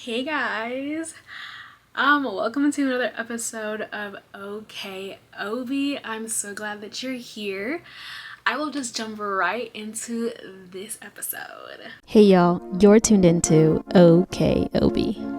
Hey guys, welcome to another episode of Okay Obi. I'm so glad that you're here. I will just jump right into this episode. Hey y'all, you're tuned into OKOB.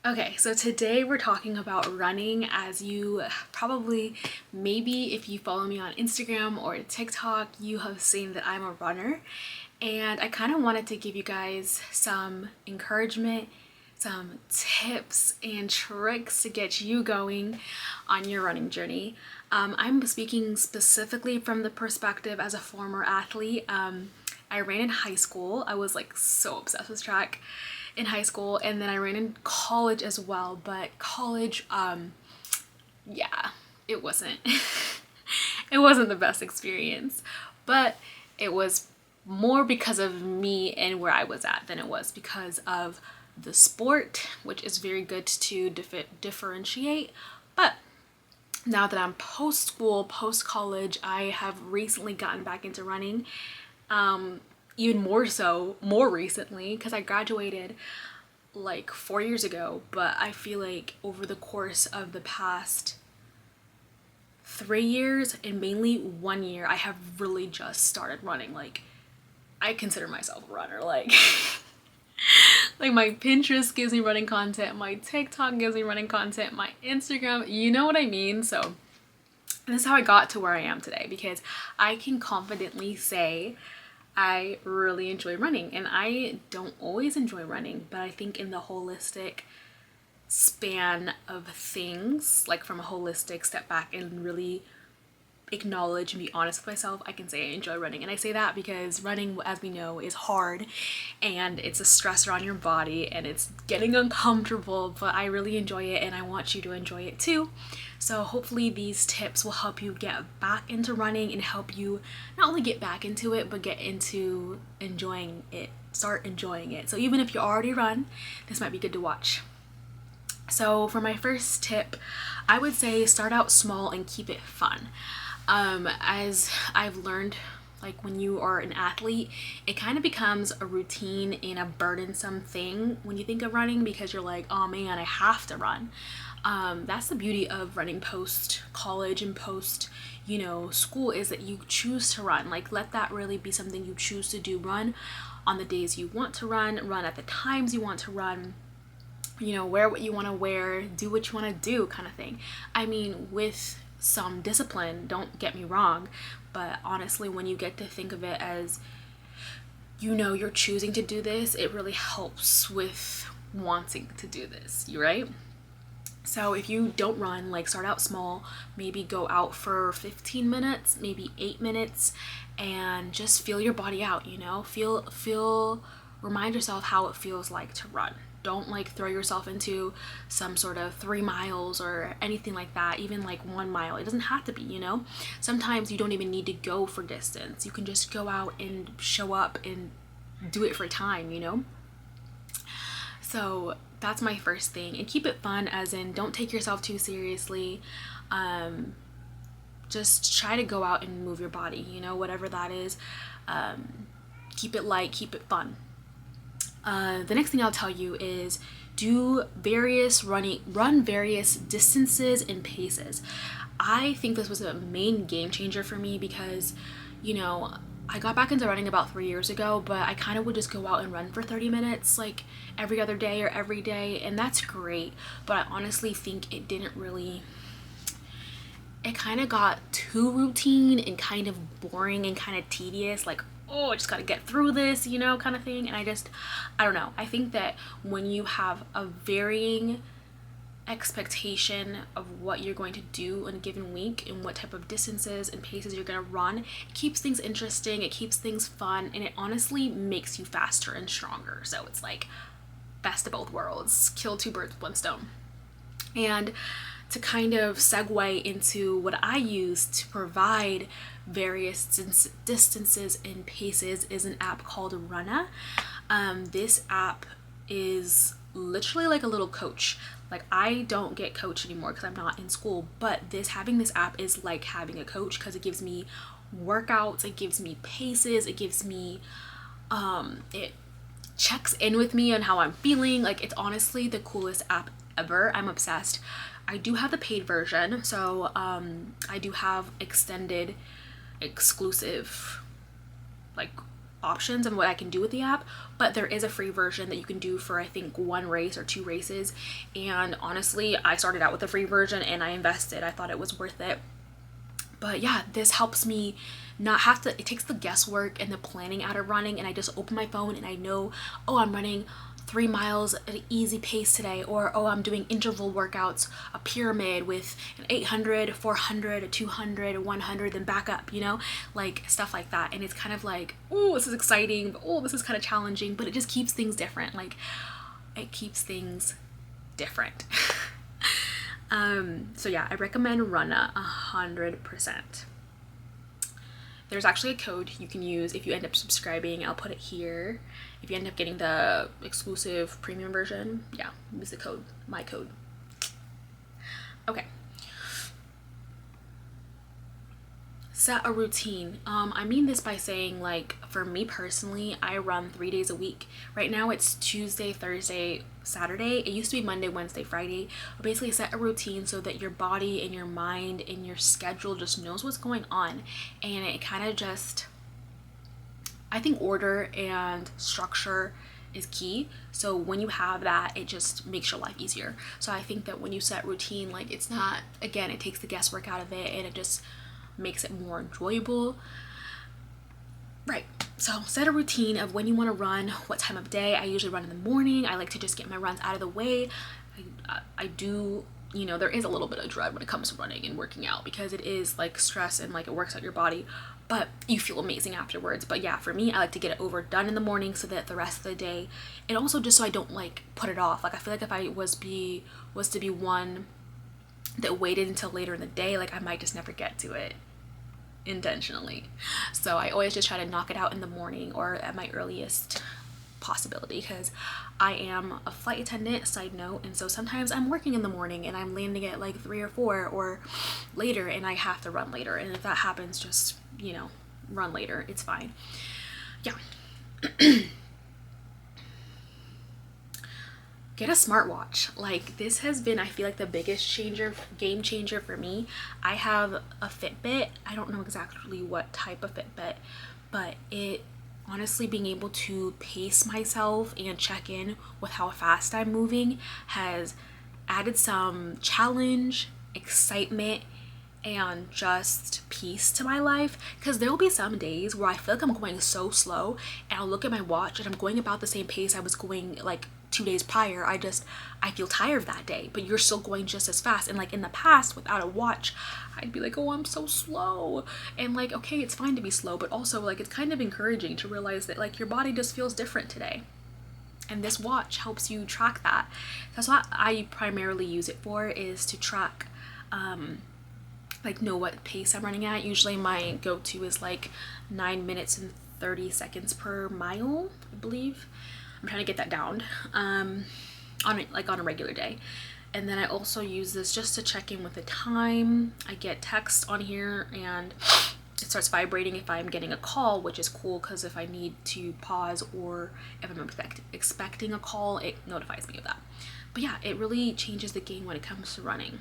Okay, so today we're talking about running. As you probably, maybe if you follow me on Instagram or TikTok, you have seen that I'm a runner. And I kind of wanted to give you guys some encouragement, some tips and tricks to get you going on your running journey. I'm speaking specifically from the perspective as a former athlete. I ran in high school. I was like so obsessed with track in high school, and then I ran in college as well. But college, yeah, it wasn't it wasn't the best experience, but it was more because of me and where I was at than it was because of the sport, which is very good to differentiate. But now that I'm post school, post college, I have recently gotten back into running. Even more recently, because I graduated like 4 years ago, but I feel like over the course of the past 3 years and mainly 1 year, I have really just started running. Like, I consider myself a runner. Like, like my Pinterest gives me running content, my TikTok gives me running content, my Instagram, you know what I mean? So this is how I got to where I am today, because I can confidently say I really enjoy running. And I don't always enjoy running, but I think in the holistic span of things, like from a holistic step back and really acknowledge and be honest with myself, I can say I enjoy running. And I say that because running, as we know, is hard and it's a stressor on your body and it's getting uncomfortable, but I really enjoy it and I want you to enjoy it too. So hopefully these tips will help you get back into running and help you not only get back into it, but get into enjoying it, start enjoying it. So even if you already run, this might be good to watch. So for my first tip, I would say start out small and keep it fun. As I've learned, like when you are an athlete, it kind of becomes a routine and a burdensome thing when you think of running, because you're like, oh man, I have to run. That's the beauty of running post college and post, school, is that you choose to run. Like, let that really be something you choose to do. Run on the days you want to run at the times you want to run, wear what you want to wear, do what you want to do, kind of thing. I mean, with some discipline, don't get me wrong, but honestly, when you get to think of it as, you're choosing to do this, it really helps with wanting to do this, you right? So if you don't run, like, start out small, maybe go out for 15 minutes, maybe 8 minutes, and just feel your body out, remind yourself how it feels like to run. Don't like throw yourself into some sort of 3 miles or anything like that, even like 1 mile. It doesn't have to be, Sometimes you don't even need to go for distance. You can just go out and show up and do it for time. So that's my first thing. And keep it fun, as in don't take yourself too seriously. Just try to go out and move your body, whatever that is. Keep it light, keep it fun. The next thing I'll tell you is run various distances and paces. I think this was a main game changer for me because, I got back into running about 3 years ago, but I kind of would just go out and run for 30 minutes like every other day or every day, and that's great. But I honestly think it kind of got too routine and kind of boring and kind of tedious, like, oh, I just got to get through this, kind of thing. And I don't know. I think that when you have a varying expectation of what you're going to do in a given week and what type of distances and paces you're going to run, it keeps things interesting, it keeps things fun, and it honestly makes you faster and stronger. So it's like best of both worlds, kill two birds with one stone. And to kind of segue into what I use to provide various distances and paces is an app called Runna. This app is literally like a little coach. Like I don't get coached anymore because I'm not in school, but having this app is like having a coach because it gives me workouts, it gives me paces, it gives me it checks in with me on how I'm feeling. Like it's honestly the coolest app ever. I'm obsessed. I do have the paid version, so I do have extended exclusive like options and what I can do with the app, but there is a free version that you can do for I think 1 race or 2 races. And honestly, I started out with the free version and I invested. I thought it was worth it. But yeah, this helps me not have to, it takes the guesswork and the planning out of running, and I just open my phone and I know, oh, I'm running 3 miles at an easy pace today, or oh, I'm doing interval workouts, a pyramid with an 800, a 400, a 200, a 100, then back up, you know, like stuff like that. And it's kind of like, oh, this is exciting, but oh, this is kind of challenging, but it just keeps things different. Like it keeps things different. So yeah, I recommend Runna 100%. There's actually a code you can use if you end up subscribing. I'll put it here. If you end up getting the exclusive premium version, yeah, use the code, my code. Okay. Set a routine. I mean this by saying, like, for me personally, I run 3 days a week. Right now it's Tuesday, Thursday, Saturday. It used to be Monday, Wednesday, Friday. But basically set a routine so that your body and your mind and your schedule just knows what's going on. And it kind of just, I think order and structure is key. So when you have that, it just makes your life easier. So I think that when you set routine, like it's not, again, it takes the guesswork out of it and it just makes it more enjoyable. Right. So set a routine of when you want to run, what time of day. I usually run in the morning. I like to just get my runs out of the way. I do, you know, there is a little bit of dread when it comes to running and working out because it is like stress and like it works out your body, but you feel amazing afterwards. But yeah, for me, I like to get it overdone in the morning so that the rest of the day, and also just so I don't like put it off. Like I feel like if I was to be one that waited until later in the day, like I might just never get to it intentionally. So I always just try to knock it out in the morning or at my earliest possibility, because I am a flight attendant, side note, and so sometimes I'm working in the morning and I'm landing at like 3 or 4 or later and I have to run later, and if that happens, just, you know, run later, it's fine. Yeah. Get a smartwatch. Like this has been, I feel like, the biggest game changer for me. I have a Fitbit. I don't know exactly what type of Fitbit, but it honestly, being able to pace myself and check in with how fast I'm moving has added some challenge, excitement, and just peace to my life, because there will be some days where I feel like I'm going so slow and I'll look at my watch and I'm going about the same pace I was going like 2 days prior. I feel tired that day, but you're still going just as fast. And like in the past, without a watch, I'd be like, oh, I'm so slow. And like, okay, it's fine to be slow, but also like it's kind of encouraging to realize that like your body just feels different today. And this watch helps you track that. That's what I primarily use it for, is to track like know what pace I'm running at. Usually my go-to is like 9 minutes and 30 seconds per mile, I believe. I'm trying to get that down on a regular day. And then I also use this just to check in with the time. I get text on here and it starts vibrating if I'm getting a call, which is cool because if I need to pause or if I'm expecting a call, it notifies me of that. But yeah, it really changes the game when it comes to running.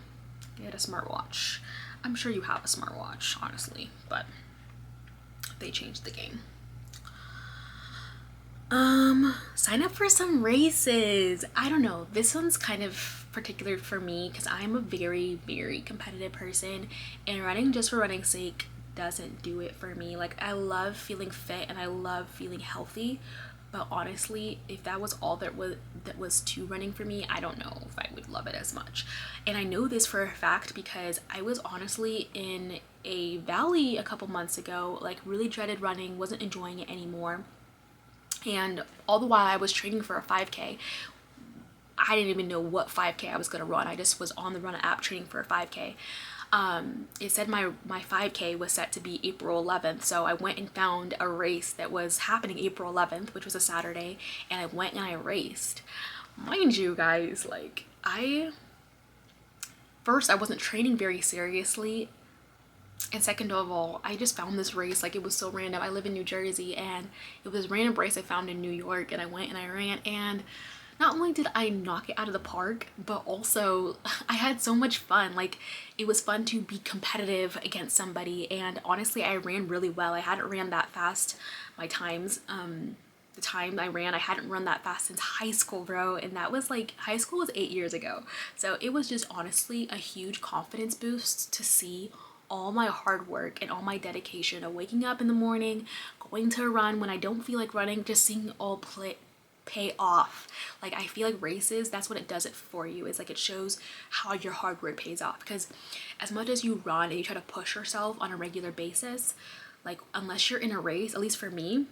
Get a smartwatch. I'm sure you have a smartwatch, honestly, but they changed the game. Sign up for some races. I don't know, this one's kind of particular for me because I'm a very, very competitive person, and running just for running's sake doesn't do it for me. Like I love feeling fit and I love feeling healthy, but honestly, if that was all that was to running for me, I don't know if I would love it as much. And I know this for a fact because I was honestly in a valley a couple months ago, like really dreaded running, wasn't enjoying it anymore. And all the while I was training for a 5K. I didn't even know what 5K I was gonna run. I just was on the Runna app training for a 5K. It said my 5K was set to be April 11th, so I went and found a race that was happening April 11th, which was a Saturday, and I went and I raced. mind you guys, like I wasn't training very seriously, and second of all, I just found this race, like it was so random. I live in New Jersey and it was a random race I found in New York, and I went and I ran, and not only did I knock it out of the park, but also I had so much fun. Like it was fun to be competitive against somebody, and honestly I ran really well. I hadn't ran that fast. My times, the time I ran, I hadn't run that fast since high school, bro. And that was like, high school was 8 years ago. So it was just honestly a huge confidence boost to see all my hard work and all my dedication of waking up in the morning, going to a run when I don't feel like running, just seeing it all pay off. Like I feel like races, that's what it does it for you. It's like it shows how your hard work pays off, because as much as you run and you try to push yourself on a regular basis, like unless you're in a race, at least for me,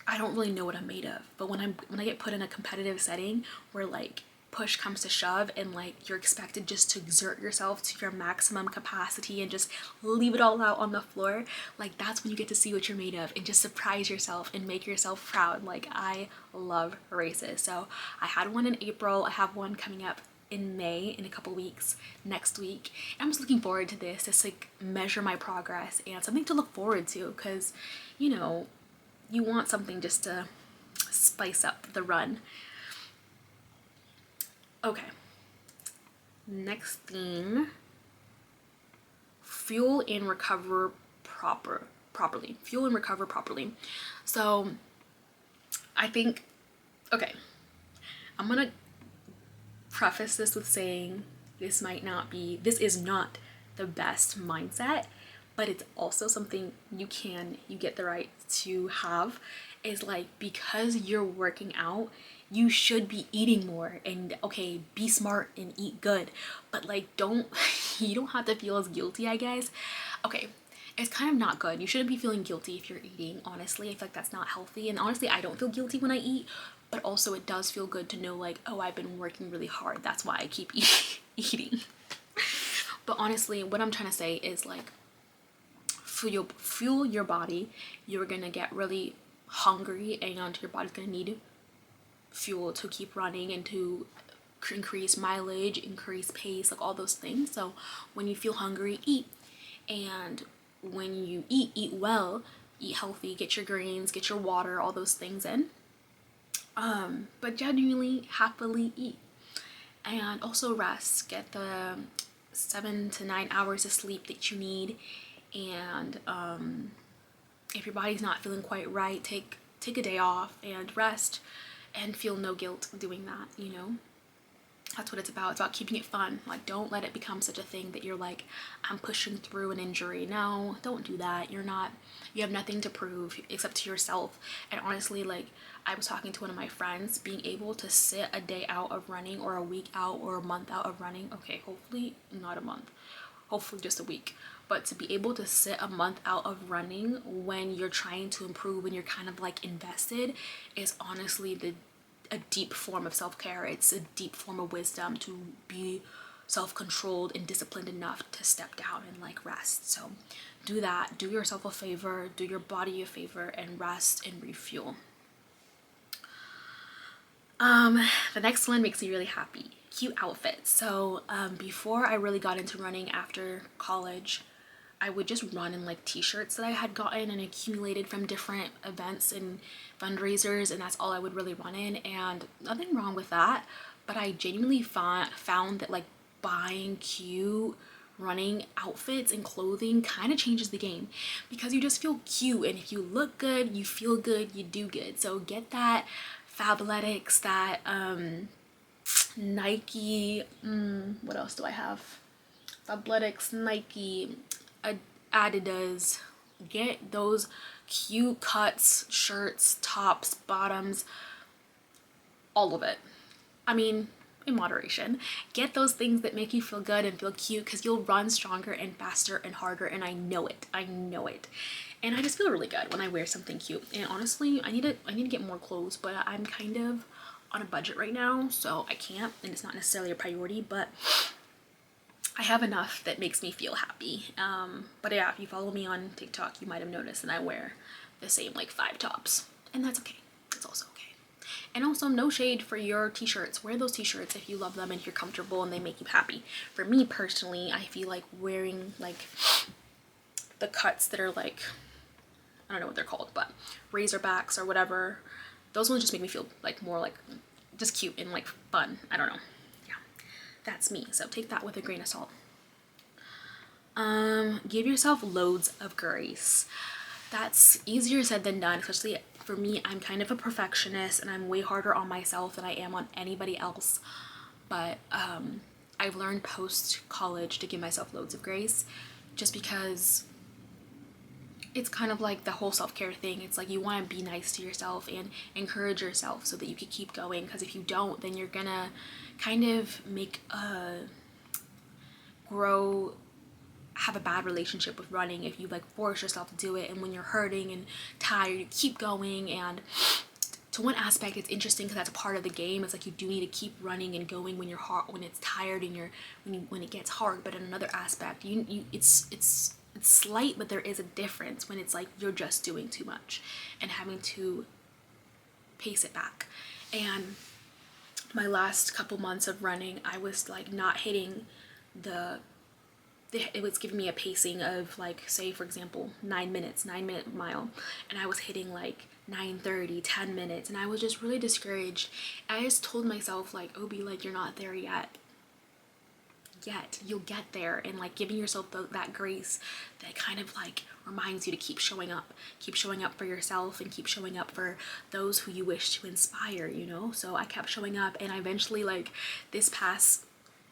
I don't really know what I'm made of. But when I get put in a competitive setting where like push comes to shove and like you're expected just to exert yourself to your maximum capacity and just leave it all out on the floor, like that's when you get to see what you're made of and just surprise yourself and make yourself proud. Like I love races. So I had one in April, I have one coming up in May in a couple weeks, next week. And I'm just looking forward to this, just like measure my progress and something to look forward to, because you know, you want something just to spice up the run. Okay, next thing, fuel and recover properly. Fuel and recover properly. So I think, okay, I'm gonna preface this with saying this is not the best mindset, but it's also something you get the right to have. Is like, because you're working out, you should be eating more, and okay, be smart and eat good, but like you don't have to feel as guilty, I guess. Okay, it's kind of not good. You shouldn't be feeling guilty if you're eating, honestly. I feel like that's not healthy, and honestly I don't feel guilty when I eat, but also it does feel good to know like, oh, I've been working really hard, that's why I keep eating. But honestly, what I'm trying to say is like, fuel your body. You're gonna get really hungry and your body's gonna need fuel to keep running and to increase mileage, increase pace, like all those things. So when you feel hungry, eat. And when you eat well, eat healthy, get your greens, get your water, all those things in. But genuinely, happily eat. And also rest. Get the 7 to 9 hours of sleep that you need. And if your body's not feeling quite right, take a day off and rest, and feel no guilt doing that, you know? That's what it's about. It's about keeping it fun. Like, don't let it become such a thing that you're like, I'm pushing through an injury. No, don't do that. You have nothing to prove except to yourself. And honestly, like, I was talking to one of my friends, being able to sit a day out of running, or a week out, or a month out of running. Okay, hopefully not a month. Hopefully just a week. But to be able to sit a month out of running when you're trying to improve, when you're kind of like invested, is honestly a deep form of self-care. It's a deep form of wisdom to be self-controlled and disciplined enough to step down and like rest. So do that. Do yourself a favor, do your body a favor, and rest and refuel. The next one makes me really happy. Cute outfits. So before I really got into running after college, I would just run in like t-shirts that I had gotten and accumulated from different events and fundraisers, and that's all I would really run in, and nothing wrong with that. But I genuinely found that like buying cute running outfits and clothing kind of changes the game, because you just feel cute, and if you look good, you feel good, you do good. So get that Fabletics, that Nike, what else do I have? Fabletics, Nike, Adidas. Get those cute cuts, shirts, tops, bottoms, all of it. I mean, in moderation. Get those things that make you feel good and feel cute, because you'll run stronger and faster and harder, and I know it. And I just feel really good when I wear something cute. And honestly, I need to get more clothes, but I'm kind of on a budget right now, so I can't, and it's not necessarily a priority, but I have enough that makes me feel happy. But yeah, if you follow me on TikTok, you might have noticed that I wear the same like 5 tops, and that's okay. It's also okay. And also, no shade for your t-shirts. Wear those t-shirts if you love them and if you're comfortable and they make you happy. For me personally, I feel like wearing like the cuts that are like, I don't know what they're called, but razorbacks or whatever, those ones just make me feel like more like just cute and like fun. I don't know. Yeah, that's me. So take that with a grain of salt. Give yourself loads of grace. That's easier said than done, especially for me. I'm kind of a perfectionist and I'm way harder on myself than I am on anybody else. But I've learned post college to give myself loads of grace, just because it's kind of like the whole self-care thing. It's like you want to be nice to yourself and encourage yourself so that you can keep going, because if you don't, then you're gonna kind of make have a bad relationship with running if you like force yourself to do it, and when you're hurting and tired you keep going. And to one aspect it's interesting because that's a part of the game. It's like you do need to keep running and going when you're hard, when it's tired and when it gets hard. But in another aspect, it's slight, but there is a difference when it's like you're just doing too much and having to pace it back. And my last couple months of running, I was like not hitting it was giving me a pacing of like, say for example 9-minute mile, and I was hitting like 9:30, 10 minutes, and I was just really discouraged. I just told myself like, Obi, like you're not there yet, you'll get there. And like giving yourself that grace that kind of like reminds you to keep showing up for yourself and keep showing up for those who you wish to inspire, you know. So I kept showing up, and I eventually, like this past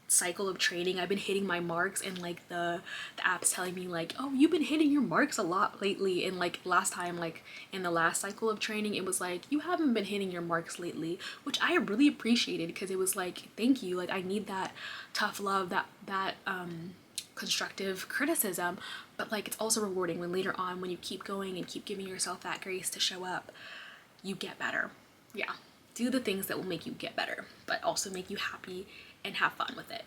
cycle of training, I've been hitting my marks, and like the app's telling me like, oh, you've been hitting your marks a lot lately. And like last time, like in the last cycle of training, it was like, you haven't been hitting your marks lately, which I really appreciated, because it was like, thank you, like I need that tough love, that constructive criticism. But like it's also rewarding when later on, when you keep going and keep giving yourself that grace to show up, you get better. Yeah, do the things that will make you get better, but also make you happy and have fun with it.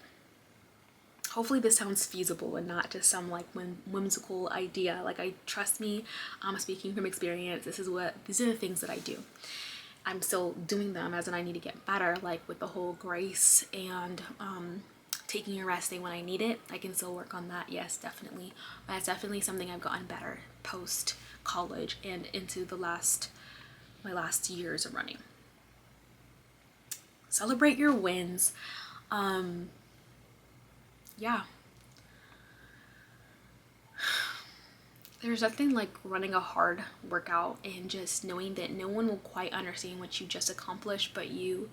Hopefully this sounds feasible and not just some like whimsical idea. Like, trust me, I'm speaking from experience. These are the things that I do. I'm still doing them, as in I need to get better, like with the whole grace and taking a rest day when I need it. I can still work on that, yes, definitely. But it's definitely something I've gotten better post college and into my last years of running. Celebrate your wins. Yeah. There's nothing like running a hard workout and just knowing that no one will quite understand what you just accomplished but you,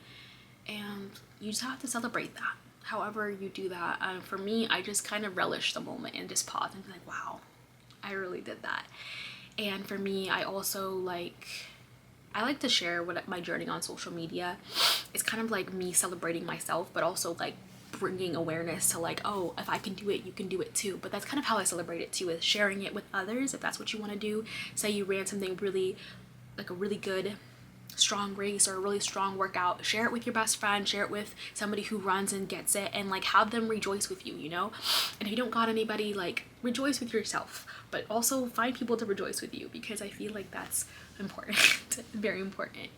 and you just have to celebrate that. However you do that. For me, I just kind of relish the moment and just pause and be like, wow, I really did that. And for me, I also I like to share my journey on social media. It's kind of like me celebrating myself, but also like bringing awareness to like, oh, if I can do it, you can do it too. But that's kind of how I celebrate it too, is sharing it with others. If that's what you want to do, say you ran something really, like a really good strong race or a really strong workout, share it with your best friend, share it with somebody who runs and gets it, and like have them rejoice with you, you know. And if you don't got anybody, like rejoice with yourself, but also find people to rejoice with you, because I feel like that's important. Very important.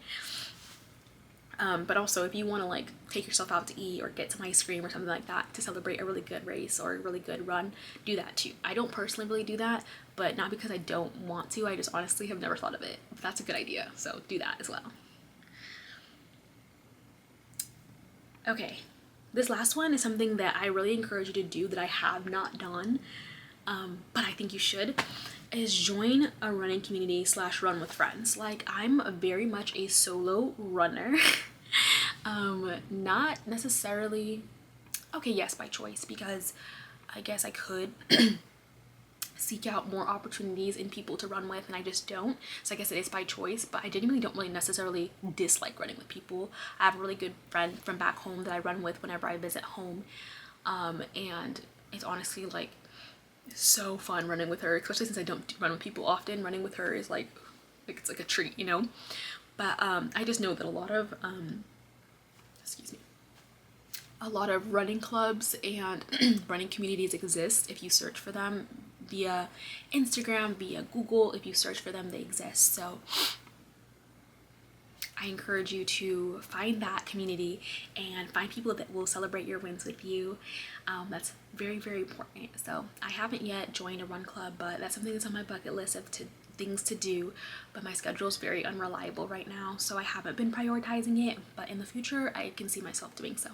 But also if you want to like take yourself out to eat or get some ice cream or something like that to celebrate a really good race or a really good run, do that too. I don't personally really do that, but not because I don't want to, I just honestly have never thought of it. But that's a good idea, so do that as well. Okay, this last one is something that I really encourage you to do that I have not done, but I think you should, is join a running community / run with friends. Like, I'm very much a solo runner. Not necessarily, okay, yes, by choice, because I guess I could seek out more opportunities and people to run with, and I just don't. So I guess it is by choice, but I genuinely don't really necessarily dislike running with people. I have a really good friend from back home that I run with whenever I visit home, and it's honestly like so fun running with her, especially since I don't run with people often. Running with her is like it's like a treat, you know. But I just know that a lot of running clubs and running communities exist if you search for them via Instagram, via Google. If you search for them, they exist. So I encourage you to find that community and find people that will celebrate your wins with you. That's very, very important. So I haven't yet joined a run club, but that's something that's on my bucket list of things to do, but my schedule is very unreliable right now, so I haven't been prioritizing it, but in the future I can see myself doing so.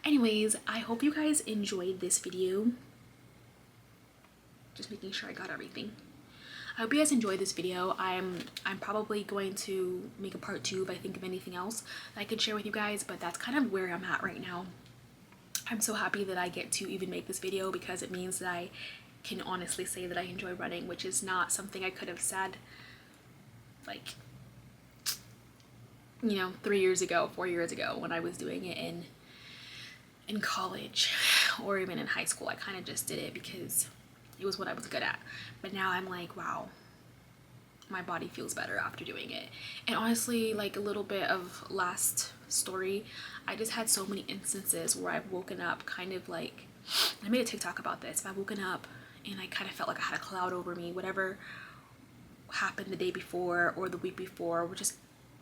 Anyways, I hope you guys enjoyed this video. Just making sure I got everything. I hope you guys enjoyed this video. I'm probably going to make a part 2 if I think of anything else that I could share with you guys, but that's kind of where I'm at right now. I'm so happy that I get to even make this video because it means that I can honestly say that I enjoy running, which is not something I could have said like, you know, 3 years ago, 4 years ago when I was doing it in college or even in high school. I kind of just did it because it was what I was good at. But now I'm like, wow, my body feels better after doing it. And honestly, like a little bit of last story, I just had so many instances where I've woken up kind of like, I made a TikTok about this, I've woken up and I kind of felt like I had a cloud over me. Whatever happened the day before or the week before were just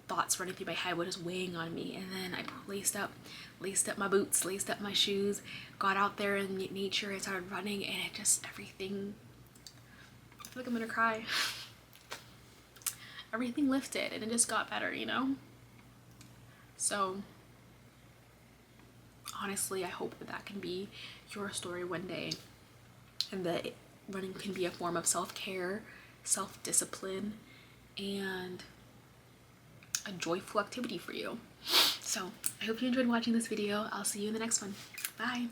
thoughts running through my head, were just weighing on me. And then I laced up my boots, laced up my shoes, got out there in nature and started running, and it just, everything, I feel like I'm gonna cry. Everything lifted and it just got better, you know? So honestly, I hope that that can be your story one day, and that running can be a form of self-care, self-discipline, and a joyful activity for you. So I hope you enjoyed watching this video. I'll see you in the next one. Bye.